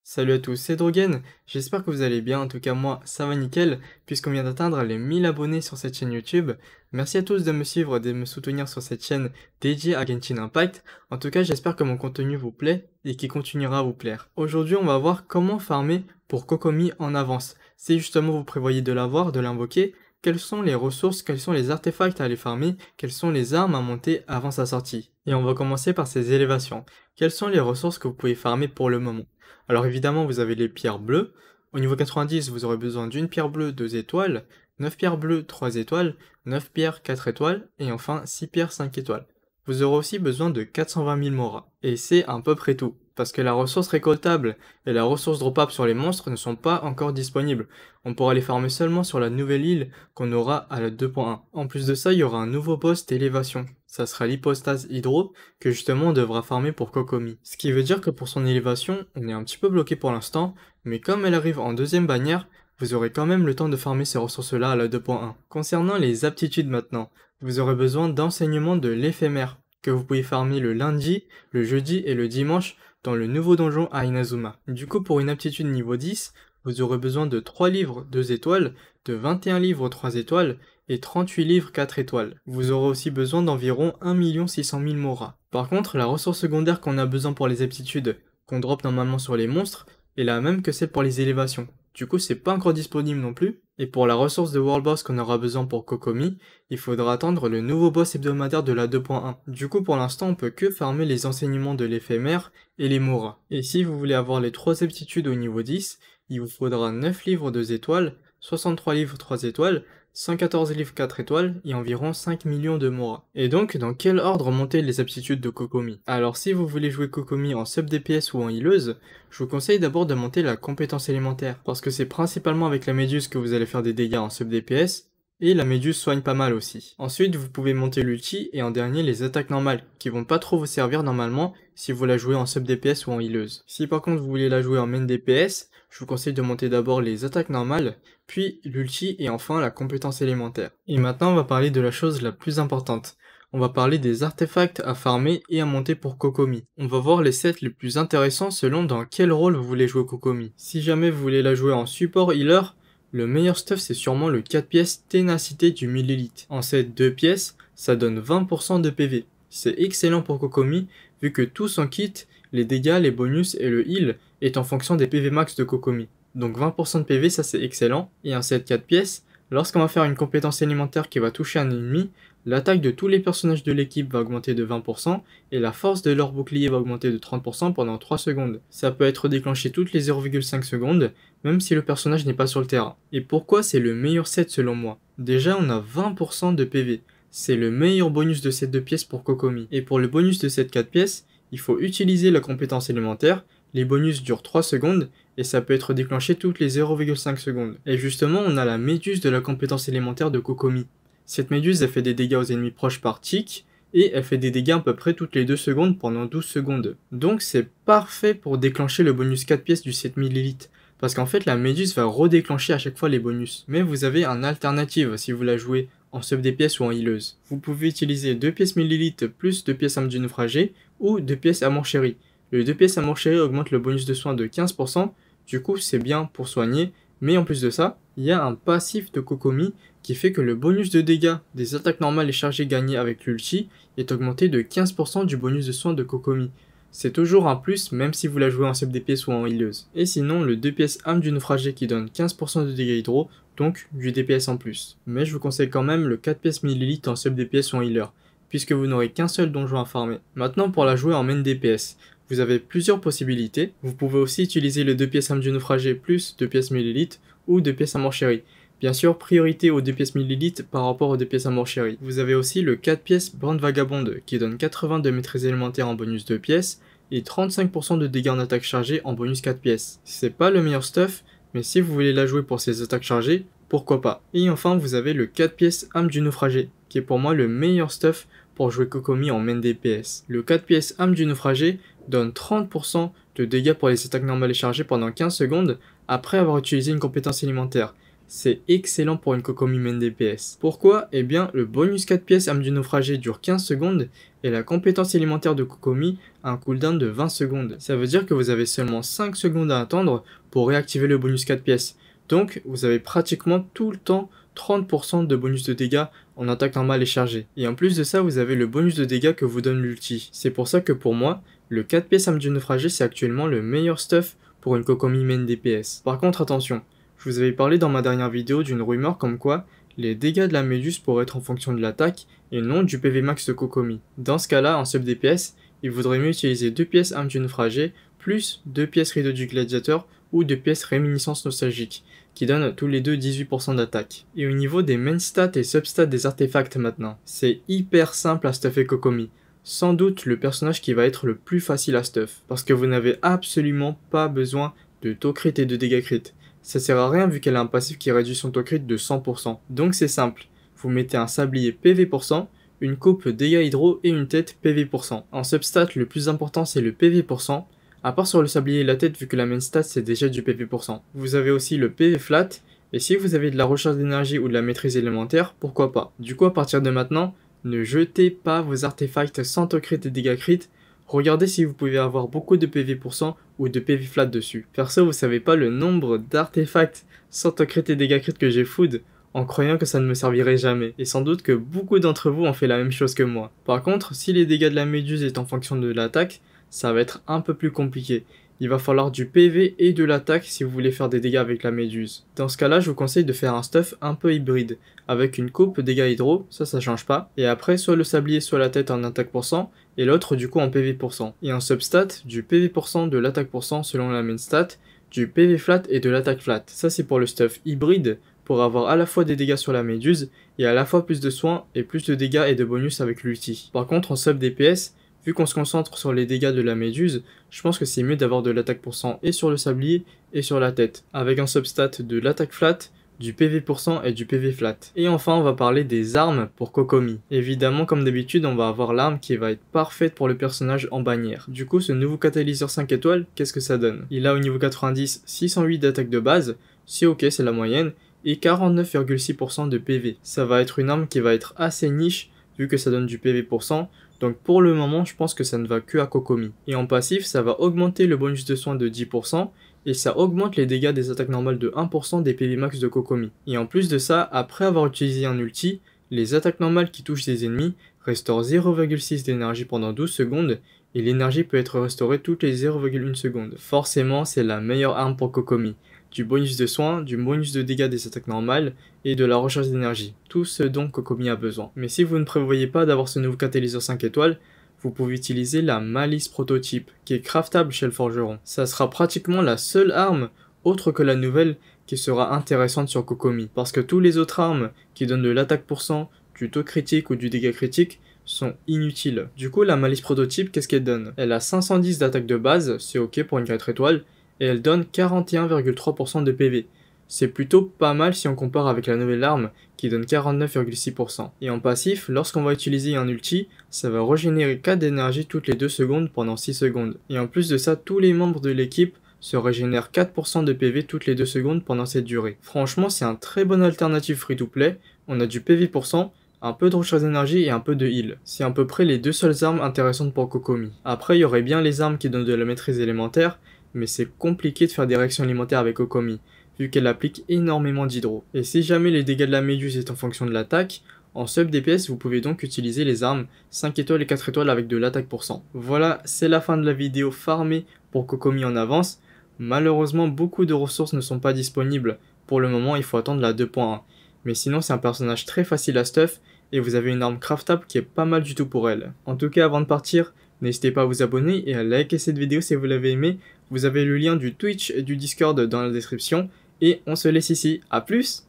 Salut à tous, c'est Drogen, j'espère que vous allez bien, en tout cas moi ça va nickel, puisqu'on vient d'atteindre les 1000 abonnés sur cette chaîne YouTube. Merci à tous de me suivre et de me soutenir sur cette chaîne dédiée à Genshin Impact. En tout cas j'espère que mon contenu vous plaît et qu'il continuera à vous plaire. Aujourd'hui on va voir comment farmer pour Kokomi en avance. Si justement vous prévoyez de l'avoir, de l'invoquer, quelles sont les ressources, quels sont les artefacts à aller farmer, quelles sont les armes à monter avant sa sortie. Et on va commencer par ces élévations. Quelles sont les ressources que vous pouvez farmer pour le moment? Alors évidemment, vous avez les pierres bleues. Au niveau 90, vous aurez besoin d'une pierre bleue 2 étoiles, 9 pierres bleues 3 étoiles, 9 pierres 4 étoiles, et enfin 6 pierres 5 étoiles. Vous aurez aussi besoin de 420 000 moras. Et c'est à peu près tout, parce que la ressource récoltable et la ressource dropable sur les monstres ne sont pas encore disponibles. On pourra les farmer seulement sur la nouvelle île qu'on aura à la 2.1. En plus de ça, il y aura un nouveau boss d'élévation. Ça sera l'hypostase hydro, que justement on devra farmer pour Kokomi. Ce qui veut dire que pour son élévation, on est un petit peu bloqué pour l'instant, mais comme elle arrive en deuxième bannière, vous aurez quand même le temps de farmer ces ressources-là à la 2.1. Concernant les aptitudes maintenant, vous aurez besoin d'enseignement de l'éphémère, que vous pouvez farmer le lundi, le jeudi et le dimanche dans le nouveau donjon à Inazuma. Du coup, pour une aptitude niveau 10, vous aurez besoin de 3 livres 2 étoiles, de 21 livres 3 étoiles, et 38 livres 4 étoiles. Vous aurez aussi besoin d'environ 1 600 000 moras. Par contre, la ressource secondaire qu'on a besoin pour les aptitudes, qu'on drop normalement sur les monstres, est la même que celle pour les élévations. Du coup, c'est pas encore disponible non plus. Et pour la ressource de World Boss qu'on aura besoin pour Kokomi, il faudra attendre le nouveau boss hebdomadaire de la 2.1. Du coup, pour l'instant, on peut que farmer les enseignements de l'éphémère et les moras. Et si vous voulez avoir les 3 aptitudes au niveau 10, il vous faudra 9 livres 2 étoiles, 63 livres 3 étoiles, 114 livres 4 étoiles et environ 5 millions de moras. Et donc, dans quel ordre monter les aptitudes de Kokomi? Alors, si vous voulez jouer Kokomi en sub DPS ou en healeuse, je vous conseille d'abord de monter la compétence élémentaire, parce que c'est principalement avec la méduse que vous allez faire des dégâts en sub DPS, et la méduse soigne pas mal aussi. Ensuite, vous pouvez monter l'ulti et en dernier les attaques normales, qui vont pas trop vous servir normalement si vous la jouez en sub DPS ou en healeuse. Si par contre vous voulez la jouer en main DPS, je vous conseille de monter d'abord les attaques normales, puis l'ulti et enfin la compétence élémentaire. Et maintenant on va parler de la chose la plus importante. On va parler des artefacts à farmer et à monter pour Kokomi. On va voir les sets les plus intéressants selon dans quel rôle vous voulez jouer Kokomi. Si jamais vous voulez la jouer en support healer, le meilleur stuff c'est sûrement le 4 pièces ténacité du millélite. En set 2 pièces, ça donne 20% de PV. C'est excellent pour Kokomi vu que tout son kit, les dégâts, les bonus et le heal est en fonction des PV max de Kokomi. Donc 20% de PV ça c'est excellent. Et en set 4 pièces, lorsqu'on va faire une compétence élémentaire qui va toucher un ennemi, l'attaque de tous les personnages de l'équipe va augmenter de 20% et la force de leur bouclier va augmenter de 30% pendant 3 secondes. Ça peut être déclenché toutes les 0,5 secondes, même si le personnage n'est pas sur le terrain. Et pourquoi c'est le meilleur set selon moi? Déjà on a 20% de PV. C'est le meilleur bonus de set 2 pièces pour Kokomi. Et pour le bonus de set 4 pièces, il faut utiliser la compétence élémentaire, les bonus durent 3 secondes, et ça peut être déclenché toutes les 0,5 secondes. Et justement, on a la méduse de la compétence élémentaire de Kokomi. Cette méduse, elle fait des dégâts aux ennemis proches par tic, et elle fait des dégâts à peu près toutes les 2 secondes pendant 12 secondes. Donc c'est parfait pour déclencher le bonus 4 pièces du 7000 élite. Parce qu'en fait, la méduse va redéclencher à chaque fois les bonus. Mais vous avez un alternative si vous la jouez en sub DPS ou en healeuse. Vous pouvez utiliser 2 pièces millélite plus 2 pièces âme du naufragé, ou 2 pièces amour chéri. Le 2 pièces amour chéri augmente le bonus de soin de 15%, du coup c'est bien pour soigner, mais en plus de ça, il y a un passif de Kokomi qui fait que le bonus de dégâts des attaques normales et chargées gagnées avec l'ulti est augmenté de 15% du bonus de soin de Kokomi. C'est toujours un plus même si vous la jouez en sub DPS ou en healeuse. Et sinon le 2 pièces âme du naufragé qui donne 15% de dégâts hydro, donc du DPS en plus. Mais je vous conseille quand même le 4 pièces millélite en sub DPS ou en healer, puisque vous n'aurez qu'un seul donjon à farmer. Maintenant pour la jouer en main DPS, vous avez plusieurs possibilités. Vous pouvez aussi utiliser le 2 pièces âme du naufragé plus 2 pièces millélite ou 2 pièces amour chéri. Bien sûr, priorité aux 2 pièces millélite par rapport aux 2 pièces amour chéri. Vous avez aussi le 4 pièces bande vagabonde qui donne 80 de maîtrise élémentaire en bonus 2 pièces et 35% de dégâts en attaque chargée en bonus 4 pièces. C'est pas le meilleur stuff, mais si vous voulez la jouer pour ces attaques chargées, pourquoi pas. Et enfin, vous avez le 4 pièces âme du naufragé, qui est pour moi le meilleur stuff pour jouer Kokomi en main DPS. Le 4 pièces âme du naufragé donne 30% de dégâts pour les attaques normales et chargées pendant 15 secondes après avoir utilisé une compétence élémentaire. c'est excellent pour une Kokomi main DPS. Pourquoi? Eh bien, le bonus 4 pièces âme du naufragé dure 15 secondes et la compétence élémentaire de Kokomi a un cooldown de 20 secondes. Ça veut dire que vous avez seulement 5 secondes à attendre pour réactiver le bonus 4 pièces. Donc, vous avez pratiquement tout le temps 30% de bonus de dégâts en attaque normale et chargée. Et en plus de ça, vous avez le bonus de dégâts que vous donne l'ulti. C'est pour ça que pour moi, le 4 pièces âme du naufragé, c'est actuellement le meilleur stuff pour une Kokomi main DPS. Par contre, attention, je vous avais parlé dans ma dernière vidéo d'une rumeur comme quoi les dégâts de la méduse pourraient être en fonction de l'attaque et non du PV max de Kokomi. Dans ce cas-là, en sub DPS, il vaudrait mieux utiliser 2 pièces âme du naufragé plus 2 pièces rideau du gladiateur ou 2 pièces réminiscence nostalgique, qui donnent tous les deux 18% d'attaque. Et au niveau des main stats et substats des artefacts maintenant, c'est hyper simple à stuffer Kokomi. Sans doute le personnage qui va être le plus facile à stuff, parce que vous n'avez absolument pas besoin de taux crit et de dégâts crit. Ça sert à rien vu qu'elle a un passif qui réduit son taux crit de 100%. Donc c'est simple, vous mettez un sablier PV%, une coupe dégâts hydro et une tête PV%. En substat, le plus important c'est le PV%, à part sur le sablier et la tête vu que la main stat c'est déjà du PV%. Vous avez aussi le PV flat, et si vous avez de la recharge d'énergie ou de la maîtrise élémentaire, pourquoi pas. Du coup à partir de maintenant, ne jetez pas vos artefacts sans taux crit et dégâts crit. Regardez si vous pouvez avoir beaucoup de PV% ou de PV flat dessus. Perso, vous savez pas le nombre d'artefacts sans taux crit et dégâts crit que j'ai food en croyant que ça ne me servirait jamais. Et sans doute que beaucoup d'entre vous ont fait la même chose que moi. Par contre, si les dégâts de la méduse est en fonction de l'attaque, ça va être un peu plus compliqué. Il va falloir du PV et de l'attaque si vous voulez faire des dégâts avec la méduse. Dans ce cas-là, je vous conseille de faire un stuff un peu hybride, avec une coupe dégâts hydro, ça change pas, et après soit le sablier soit la tête en attaque %, et l'autre du coup en PV%. Et en substat, du PV%, de l'attaque % selon la main stat, du PV flat et de l'attaque flat. Ça c'est pour le stuff hybride, pour avoir à la fois des dégâts sur la méduse, et à la fois plus de soins et plus de dégâts et de bonus avec l'ulti. Par contre en sub DPS, vu qu'on se concentre sur les dégâts de la méduse, je pense que c'est mieux d'avoir de l'attaque % et sur le sablier et sur la tête, avec un substat de l'attaque flat, du PV% et du PV flat. Et enfin on va parler des armes pour Kokomi. Évidemment comme d'habitude on va avoir l'arme qui va être parfaite pour le personnage en bannière. Du coup ce nouveau catalyseur 5 étoiles, qu'est-ce que ça donne? Il a au niveau 90 608 d'attaque de base, c'est ok c'est la moyenne, et 49,6% de PV. Ça va être une arme qui va être assez niche vu que ça donne du PV%. Donc pour le moment, je pense que ça ne va que à Kokomi. Et en passif, ça va augmenter le bonus de soin de 10%, et ça augmente les dégâts des attaques normales de 1% des PV max de Kokomi. Et en plus de ça, après avoir utilisé un ulti, les attaques normales qui touchent des ennemis restaurent 0,6 d'énergie pendant 12 secondes, et l'énergie peut être restaurée toutes les 0,1 secondes. Forcément, c'est la meilleure arme pour Kokomi. Du bonus de soins, du bonus de dégâts des attaques normales et de la recharge d'énergie. Tout ce dont Kokomi a besoin. Mais si vous ne prévoyez pas d'avoir ce nouveau catalyseur 5 étoiles, vous pouvez utiliser la malice prototype qui est craftable chez le forgeron. Ça sera pratiquement la seule arme autre que la nouvelle qui sera intéressante sur Kokomi. Parce que tous les autres armes qui donnent de l'attaque %, du taux critique ou du dégât critique sont inutiles. Du coup la malice prototype qu'est-ce qu'elle donne? Elle a 510 d'attaque de base, c'est ok pour une 4 étoiles, et elle donne 41,3% de PV. C'est plutôt pas mal si on compare avec la nouvelle arme qui donne 49,6%. Et en passif, lorsqu'on va utiliser un ulti, ça va régénérer 4 d'énergie toutes les 2 secondes pendant 6 secondes. Et en plus de ça, tous les membres de l'équipe se régénèrent 4% de PV toutes les 2 secondes pendant cette durée. Franchement, c'est un très bon alternative free-to-play. On a du PV%, un peu de recharge d'énergie et un peu de heal. C'est à peu près les deux seules armes intéressantes pour Kokomi. Après, il y aurait bien les armes qui donnent de la maîtrise élémentaire, mais c'est compliqué de faire des réactions alimentaires avec Kokomi, vu qu'elle applique énormément d'hydro. Et si jamais les dégâts de la méduse est en fonction de l'attaque, en sub DPS vous pouvez donc utiliser les armes 5 étoiles et 4 étoiles avec de l'attaque %. Voilà, c'est la fin de la vidéo farmée pour Kokomi en avance. Malheureusement, beaucoup de ressources ne sont pas disponibles. Pour le moment, il faut attendre la 2.1. Mais sinon, c'est un personnage très facile à stuff, et vous avez une arme craftable qui est pas mal du tout pour elle. En tout cas, avant de partir, n'hésitez pas à vous abonner et à liker cette vidéo si vous l'avez aimé. Vous avez le lien du Twitch et du Discord dans la description. Et on se laisse ici. À plus!